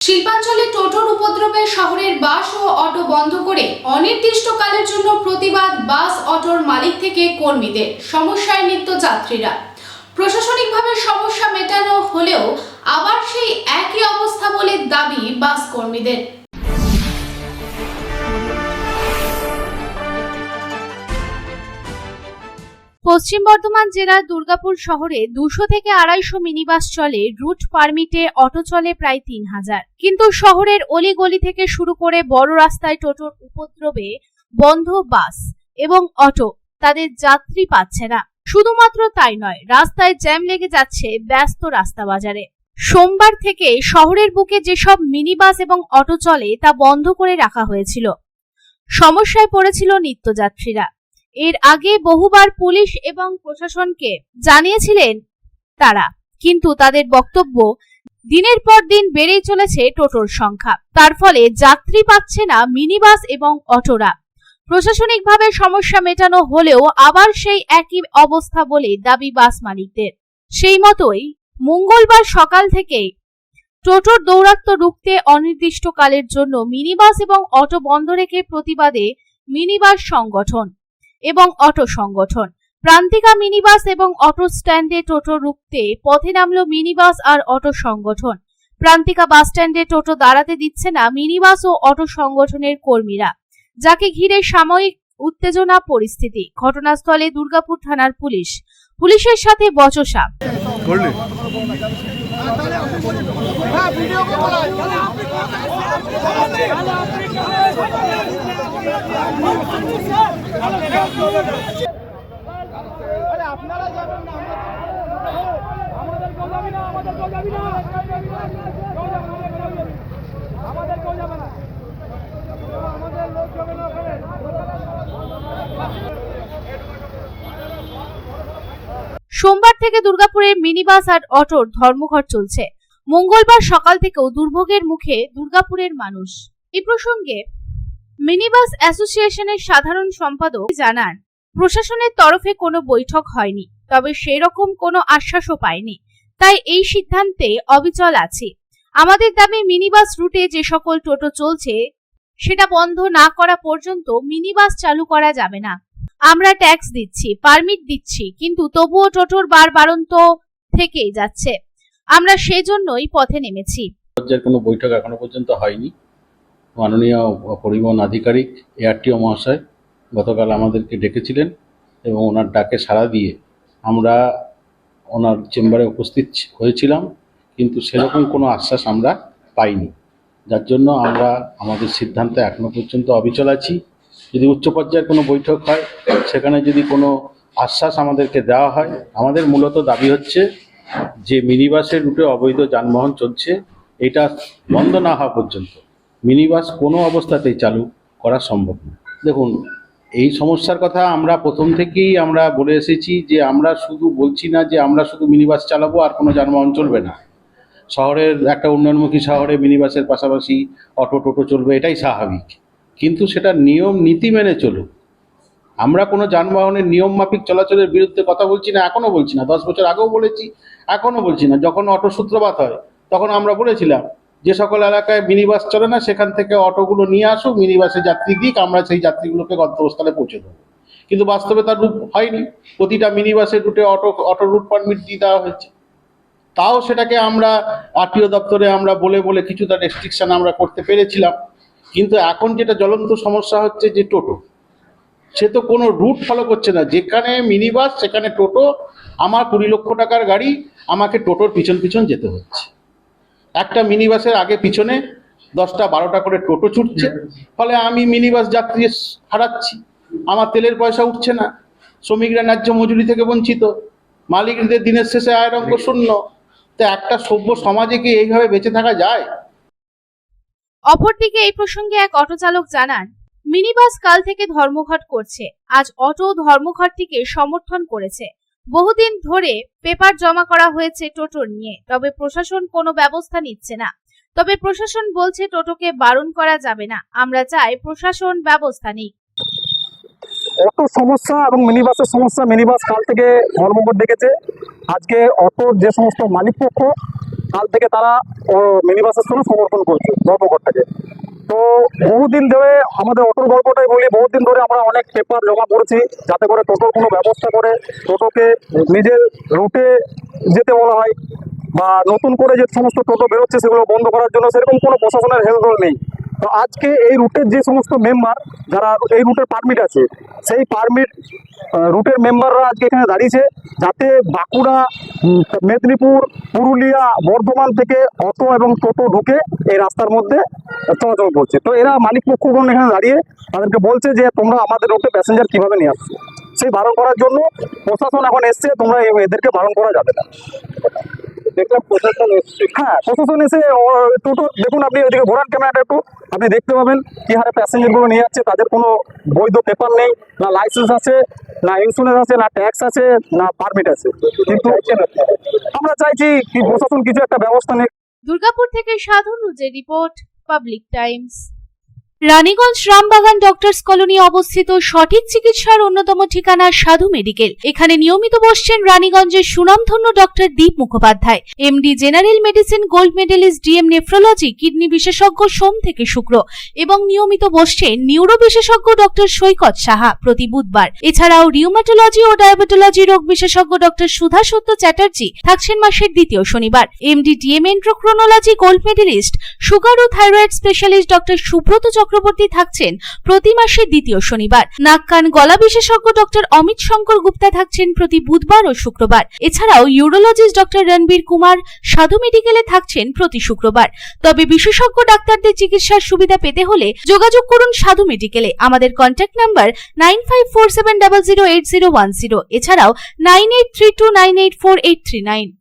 শিল্পাঞ্চলে টোটোর উপদ্রবে শহরের বাস ও অটো বন্ধ করে অনির্দিষ্টকালের জন্য প্রতিবাদ বাস অটোর মালিক থেকে কর্মীদের। সমস্যায় নিত্যযাত্রীরা। প্রশাসনিকভাবে সমস্যা মেটানো হলেও আবার সেই একই অবস্থা বলে দাবি বাস কর্মীদের। পশ্চিম বর্ধমান জেলার দুর্গাপুর শহরে 200 থেকে 250 মিনিবাস চলে। রুট পারমিটে অটো চলে প্রায় 3000। কিন্তু শহরের অলিগলি থেকে শুরু করে বড় রাস্তায় টোটোর উপদ্রবে বন্ধ বাস এবং অটো তাদের যাত্রী পাচ্ছে না। শুধুমাত্র তাই নয়, রাস্তায় জ্যাম লেগে যাচ্ছে ব্যস্ত রাস্তা বাজারে। সোমবার থেকে শহরের বুকে যেসব মিনিবাস এবং অটো চলে তা বন্ধ করে রাখা হয়েছিল। সমস্যায় পড়েছিল নিত্যযাত্রীরা। এর আগে বহুবার পুলিশ এবং প্রশাসনকে জানিয়েছিলেন তারা, কিন্তু তাদের বক্তব্য দিনের পর দিন বেড়েই চলেছে টোটোর সংখ্যা। তার ফলে যাত্রী পাচ্ছে না মিনিবাস এবং অটোরা। প্রশাসনিকভাবে সমস্যা মেটানো হলেও আবার সেই একই অবস্থা বলে দাবি বাস মালিকদের। সেই মতোই মঙ্গলবার সকাল থেকে টোটোর দৌরাত্ম্য রুখতে অনির্দিষ্টকালের জন্য মিনিবাস এবং অটো বন্ধ রেখে প্রতিবাদে মিনিবাস সংগঠন এবং অটো সংগঠন। প্রান্তিকা মিনিবাস এবং অটো স্ট্যান্ডে টোটো রুখতে পথে নামলো মিনিবাস আর অটো সংগঠন। প্রান্তিকা বাস স্ট্যান্ডে টোটো দাঁড়াতে দিচ্ছে না মিনিবাস ও অটো সংগঠনের কর্মীরা, যাকে ঘিরে সাময়িক উত্তেজনা পরিস্থিতি। ঘটনাস্থলে দুর্গাপুর থানার পুলিশের সাথে বচসা। আপনারা যাবেন না, আমাদের কেউ যাবে না, আমাদের কেউ যাবে না, আমাদের কেউ যাবে না, আমাদের লোক যাবে না। সোমবার থেকে দুর্গাপুরে মিনিবাস আর অটোর ধর্মঘট চলছে। মঙ্গলবার সকাল থেকেও দুর্ভোগের মুখে দুর্গাপুরের মানুষ। এই প্রসঙ্গে মিনিবাস অ্যাসোসিয়েশনের সাধারণ সম্পাদক জানান, প্রশাসনের তরফে কোনো বৈঠক হয়নি, তবে সেই রকম কোনো আশ্বাসও পায়নি, তাই এই সিদ্ধান্তে অবিচল আছি। আমাদের দাবি মিনিবাস রুটে যে সকল টোটো চলছে সেটা বন্ধ না করা পর্যন্ত মিনিবাস চালু করা যাবে না। আমরা ট্যাক্স দিচ্ছি, পারমিট দিচ্ছি, কিন্তু তবুও টোটোর বারবারন্ত থেকেই যাচ্ছে। আমরা সেজন্যই পথে নেমেছি। কোনো বৈঠক এখনো পর্যন্ত হয়নি। মাননীয় পরিবহন আধিকারিক এআরটিও মহাশয় গতকাল আমাদেরকে ডেকেছিলেন এবং ওনার ডাকে সাড়া দিয়ে আমরা ওনার চেম্বারে উপস্থিত হয়েছিলাম, কিন্তু সেরকম কোনো আশ্বাস আমরা পাইনি, যার জন্য আমরা আমাদের সিদ্ধান্তে এখনো পর্যন্ত অবিচল আছি। যদি উচ্চ পর্যায়ের কোনো বৈঠক হয়, সেখানে যদি কোনো আশ্বাস আমাদেরকে দেওয়া হয়, আমাদের মূলত দাবি হচ্ছে যে মিনিবাসের রুটে অবৈধ যানবাহন চলছে, এটা বন্ধ না হওয়া পর্যন্ত মিনিবাস কোনো অবস্থাতেই চালু করা সম্ভব না। দেখুন, এই সমস্যার কথা আমরা প্রথম থেকেই আমরা বলে এসেছি যে আমরা শুধু বলছি না যে আমরা শুধু মিনিবাস চালাবো আর কোনো যানবাহন চলবে না। শহরের একটা উন্নয়নমুখী শহরে মিনিবাসের পাশাপাশি অটো টোটো চলবে, এটাই স্বাভাবিক, কিন্তু সেটা নিয়ম নীতি মেনে চলুক। আমরা কোনো যানবাহনের নিয়ম মাফিক চলাচলের বিরুদ্ধে কথা বলছি না, এখনও বলছি না। 10 বছর আগেও বলেছি, এখনও বলছি না। যখন অটো সূত্রপাত হয় তখন আমরা বলেছিলাম যে সকল এলাকায় মিনিবাস চলে না সেখান থেকে অটোগুলো নিয়ে আসুক, মিনিবাসে যাত্রী দিক, আমরা সেই যাত্রীগুলোকে গন্তব্যস্থলে পৌঁছে দেবো। কিন্তু বাস্তবে তার রূপ হয়নি। প্রতিটা মিনিবাসের রুটে অটো রুট পারমিট দিয়ে দেওয়া হয়েছে। তাও সেটাকে আমরা আরটিও দপ্তরে আমরা বলে কিছুটা রেস্ট্রিকশন আমরা করতে পেরেছিলাম। কিন্তু এখন যেটা জ্বলন্ত সমস্যা হচ্ছে যে টোটো, সে তো কোনো রুট ফলো করছে না। যেখানে মিনিবাস সেখানে টোটো। আমার 20 লক্ষ টাকার গাড়ি, আমাকে টোটোর পিছন যেতে হচ্ছে। একটা মিনিবাসের আগে পিছনে 10টা 12টা করে টোটো ছুটছে, ফলে আমি মিনিবাস যাত্রী হারাচ্ছি। আমার তেলের পয়সা উঠছে না, শ্রমিকরা ন্যায্য মজুরি থেকে বঞ্চিত, মালিকদের দিনের শেষে আয়ের অঙ্ক শূন্য। তো একটা সভ্য সমাজে কি এইভাবে বেঁচে থাকা যায়? অপরদিকে এই প্রসঙ্গে এক অটো চালক জানান, মিনিবাস কাল থেকে ধর্মঘট করছে। আজ অটো ধর্মঘটটিকে সমর্থন করেছে। বহুদিন ধরে পেপার জমা করা হয়েছে টোটো নিয়ে, তবে প্রশাসন কোনো ব্যবস্থা নিচ্ছে না। তবে প্রশাসন বলছে টোটোকে বারণ করা যাবে না। আমরা চাই প্রশাসন ব্যবস্থা নিক। অটো সমস্যা এবং মিনিবাসের সমস্যা। মিনিবাস কাল থেকে ধর্মঘট ডেকেছে। আজকে অটোর যে সমস্ত মালিক পক্ষ কাল থেকে তারা মিনি বাসের জন্য সমর্পণ করছে ধর্মঘটটাকে। তো বহুদিন ধরে আমাদের অটোর গল্পটাই বলি, বহুদিন ধরে আমরা অনেক পেপার জমা করেছি যাতে করে টোটোর কোনো ব্যবস্থা করে টোটোকে নিজের রুটে যেতে বলা হয়, বা নতুন করে যে সমস্ত টোটো বেরোচ্ছে সেগুলো বন্ধ করার জন্য সেরকম কোনো প্রশাসনের হেলদোল নেই। তো আজকে এই রুটের যে সমস্ত মেম্বার যারা এই রুটের পারমিট আছে, সেই পারমিট রুটের মেম্বাররা আজকে এখানে দাঁড়িয়েছে যাতে বাঁকুড়া, মেদিনীপুর, পুরুলিয়া, বর্ধমান থেকে অটো এবং টোটো ঢুকে এই রাস্তার মধ্যে চলাচল করছে। তো এরা মালিক পক্ষগণ এখানে দাঁড়িয়ে তাদেরকে বলছে যে তোমরা আমাদের রুটে প্যাসেঞ্জার কিভাবে নিয়ে আসছো, সেই বারণ করার জন্য প্রশাসন এখন এসছে, তোমরা এদেরকে বারণ করা যাবে না। দেখলাম প্রশাসন এসছে, হ্যাঁ প্রশাসন এসে টোটো দেখুন, আপনি ওইদিকে ঘোরান ক্যামেরাটা একটু, আপনি দেখতে পাবেন কি হারে প্যাসেঞ্জারগুলো নিয়ে যাচ্ছে। তাদের কোনো বৈধ পেপার নেই, না লাইসেন্স আছে, না ইন্স্যুরেন্স আছে, না ট্যাক্স আছে, না পারমিট আছে। কিন্তু আমরা চাইছি কি প্রশাসন কিছু একটা ব্যবস্থা নেই। দুর্গাপুর থেকে সাধু নুজের report, public Times. Raniganj Rambagan doctors colony অবস্থিত সঠিক চিকিৎসার অন্যতম ঠিকানা সাধু মেডিকেল। এখানে নিয়মিত বসছেন রানীগঞ্জের সুনামধন্য doctor Deep Mukhopadhyay, MD general medicine, gold medalist, DM nephrology, kidney বিশেষজ্ঞ সোম থেকে শুক্র, এবং নিয়মিত বসছেন নিউরো বিশেষজ্ঞ ডক্টর সৈকত সাহা প্রতি বুধবার। এছাড়াও রিউমাটোলজি ও ডায়াবেটোলজি রোগ বিশেষজ্ঞ ডক্টর সুধা সত্য চ্যাটার্জি থাকছেন মাসের দ্বিতীয় শনিবার। MD DM endocrinology, gold medalist, sugar ও thyroid specialist doctor Subrata Chakraborty থাকছেন প্রতি মাসের দ্বিতীয় শনিবার। নাক কান গলা বিশেষজ্ঞ ডক্টর অমিত শঙ্কর গুপ্তা থাকছেন প্রতি বুধবার ও শুক্রবার। এছাড়াও ইউরোলজিস্ট ডক্টর রণবীর কুমার সাধু মেডিকেলে থাকছেন প্রতি শুক্রবার। তবে বিশেষজ্ঞ ডাক্তারদের চিকিৎসার সুবিধা পেতে হলে যোগাযোগ করুন সাধু মেডিকেলে। আমাদের কন্ট্যাক্ট নাম্বার 9547008010, এছাড়াও 9832984839।